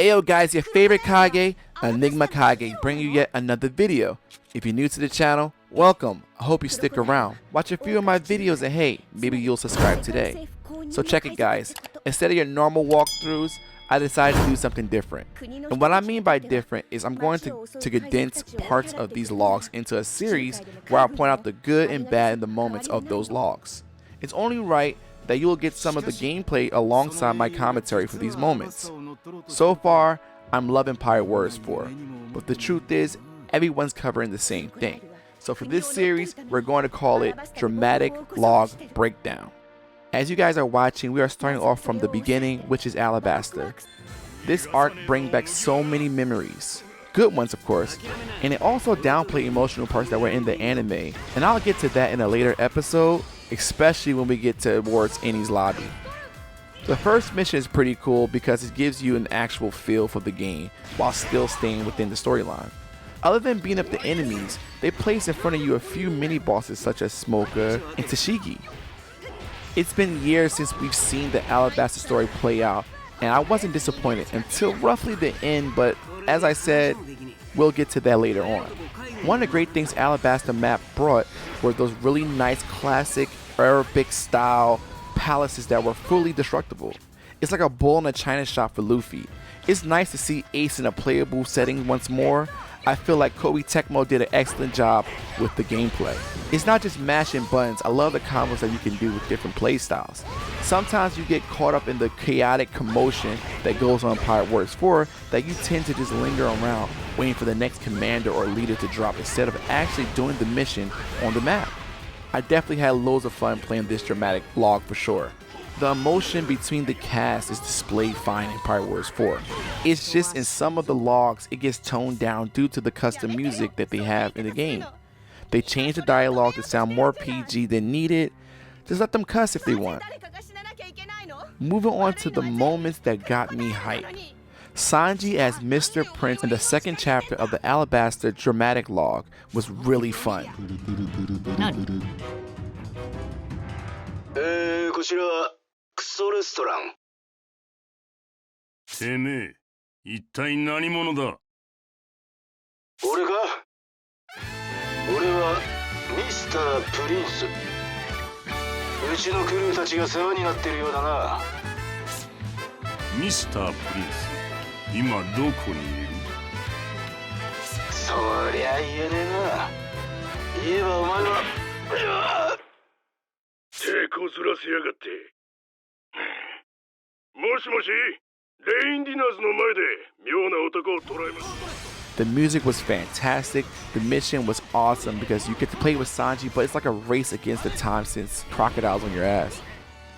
Ayo guys, your favorite Kage, Enigma Kage, bringing you yet another video. If you're new to the channel, welcome. I hope you stick around. Watch a few of my videos and hey, maybe you'll subscribe today. So check it guys, instead of your normal walkthroughs, I decided to do something different. And what I mean by different is I'm going to condense parts of these logs into a series where I'll point out the good and bad in the moments of those logs. It's only right that you will get some of the gameplay alongside my commentary for these moments. So far, I'm loving Pirate Warriors 4, but the truth is, everyone's covering the same thing. So for this series, we're going to call it Dramatic Log Breakdown. As you guys are watching, we are starting off from the beginning, which is Alabasta. This arc brings back so many memories. Good ones, of course, and it also downplayed emotional parts that were in the anime, and I'll get to that in a later episode, especially when we get towards Eni's lobby. The first mission is pretty cool because it gives you an actual feel for the game while still staying within the storyline. Other than beating up the enemies, they place in front of you a few mini bosses such as Smoker and Tashigi. It's been years since we've seen the Alabasta story play out, and I wasn't disappointed until roughly the end, but as I said, we'll get to that later on. One of the great things Alabasta map brought were those really nice classic Arabic style palaces that were fully destructible. It's like a bull in a china shop for Luffy. It's nice to see Ace in a playable setting once more. I feel like Koei Tecmo did an excellent job with the gameplay. It's not just mashing buttons, I love the combos that you can do with different playstyles. Sometimes you get caught up in the chaotic commotion that goes on Pirate Warriors 4 that you tend to just linger around waiting for the next commander or leader to drop instead of actually doing the mission on the map. I definitely had loads of fun playing this dramatic log for sure. The emotion between the cast is displayed fine in Pirate Warriors 4. It's just in some of the logs it gets toned down due to the custom music that they have in the game. They change the dialogue to sound more PG than needed. Just let them cuss if they want. Moving on to the moments that got me hyped. Sanji as Mr. Prince in the second chapter of the Alabasta Dramatic Log was really fun. こちらはクソレストラン。てめえ、一体何者だ？俺か？俺はミスター・プリンス。うちのクルーたちが世話になってるようだな。ミスター・プリンス、今どこにいる？そりゃ言えねえな。言えばお前は。手こずらせやがって。もしもし、レインディナーズの前で妙な男を捕らえます。 The music was fantastic, the mission was awesome because you get to play with Sanji, but it's like a race against the time since Crocodile's on your ass.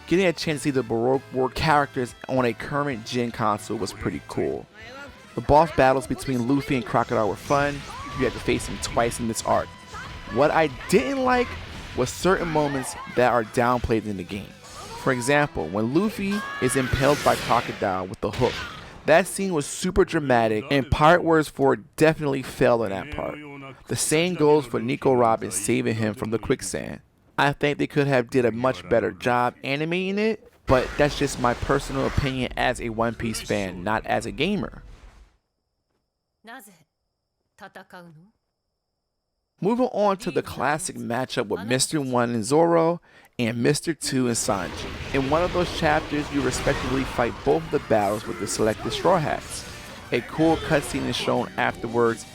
Getting a chance to see the Baroque War characters on a current gen console was pretty cool. The boss battles between Luffy and Crocodile were fun, you had to face him twice in this arc. What I didn't like was certain moments that are downplayed in the game. For example, when Luffy is impaled by Crocodile with the hook, that scene was super dramatic and Pirate Warriors 4 definitely failed on that part. The same goes for Nico Robin saving him from the quicksand. I think they could have did a much better job animating it, but that's just my personal opinion as a One Piece fan, not as a gamer. Moving on to the classic matchup with Mr. 1 and Zoro and Mr. 2 and Sanji. In one of those chapters, you respectively fight both of the battles with the selected Straw Hats. A cool cutscene is shown afterwards.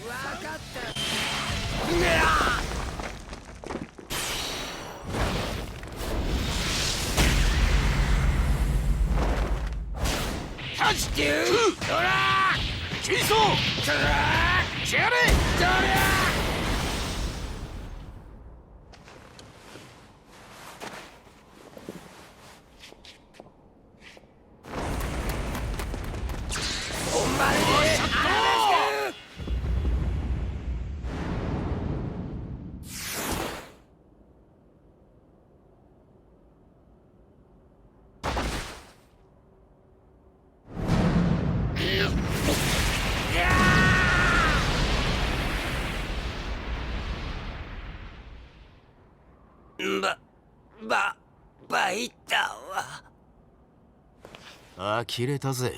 呆れたぜ。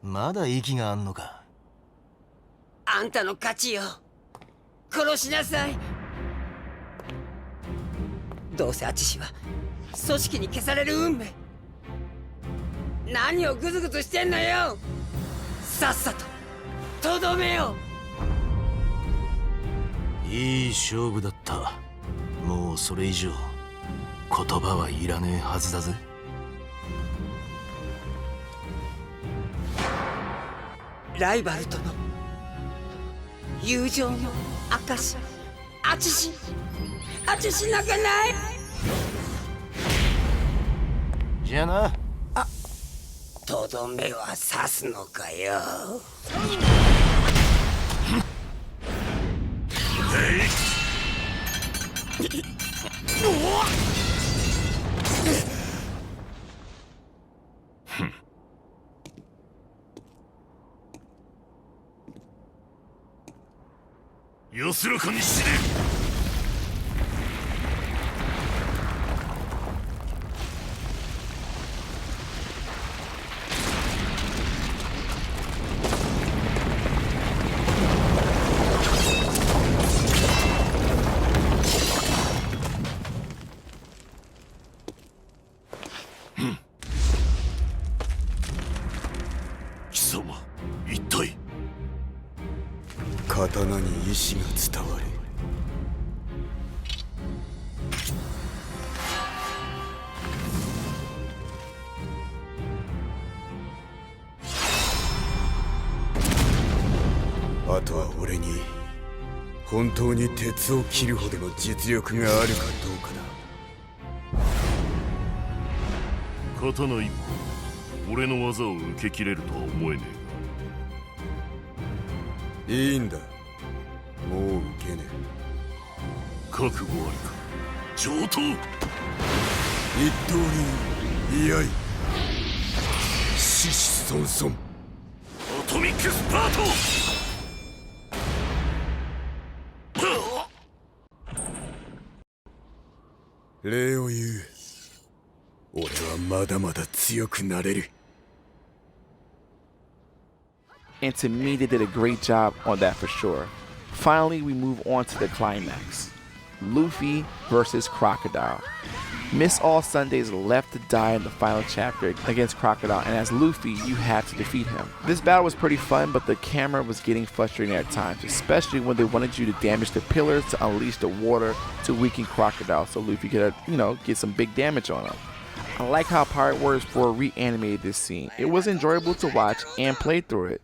まだ息があんのか。あんたの勝ちよ。殺しなさい。どうせあちしは組織に消される運命。何をグズグズしてんのよ。さっさととどめよ。いい勝負だった。もうそれ以上言葉はいらねえはずだぜ。ライバルとの友情の証。あちし泣かない。じゃあな。とどめは刺すのかよ。安らかに死ね。貴様、一体。刀に意志が伝わる。あとは俺に本当に鉄を切るほどの実力があるかどうかだ。刀一本、俺の技を受け切れるとは思えねいいんだ、もう受けねえ。覚悟ありか、上等。え。一刀流居合、獅子孫孫。アトミックスパート。礼を言う。俺はまだまだ強くなれる。 And to me, they did a great job on that for sure. Finally, we move on to the climax. Luffy versus Crocodile. Miss All Sundays left to die in the final chapter against Crocodile, and as Luffy, you had to defeat him. This battle was pretty fun, but the camera was getting frustrating at times, especially when they wanted you to damage the pillars to unleash the water to weaken Crocodile so Luffy could, get some big damage on him. I like how Pirate Warriors 4 reanimated this scene. It was enjoyable to watch and play through it.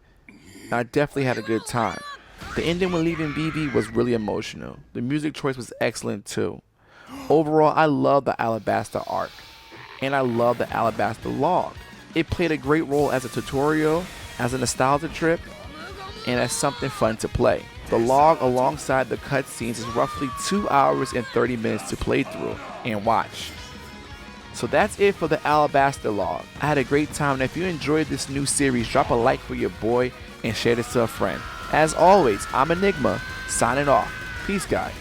I definitely had a good time. The ending when leaving BB was really emotional. The music choice was excellent too. Overall, I love the Alabasta arc, and I love the Alabasta Log. It played a great role as a tutorial, as a nostalgia trip, and as something fun to play. The log alongside the cutscenes is roughly 2 hours and 30 minutes to play through and watch. So that's it for the Alabasta Log. I had a great time, and if you enjoyed this new series, drop a like for your boy and share this to a friend. As always, I'm Enigma, signing off. Peace, guys.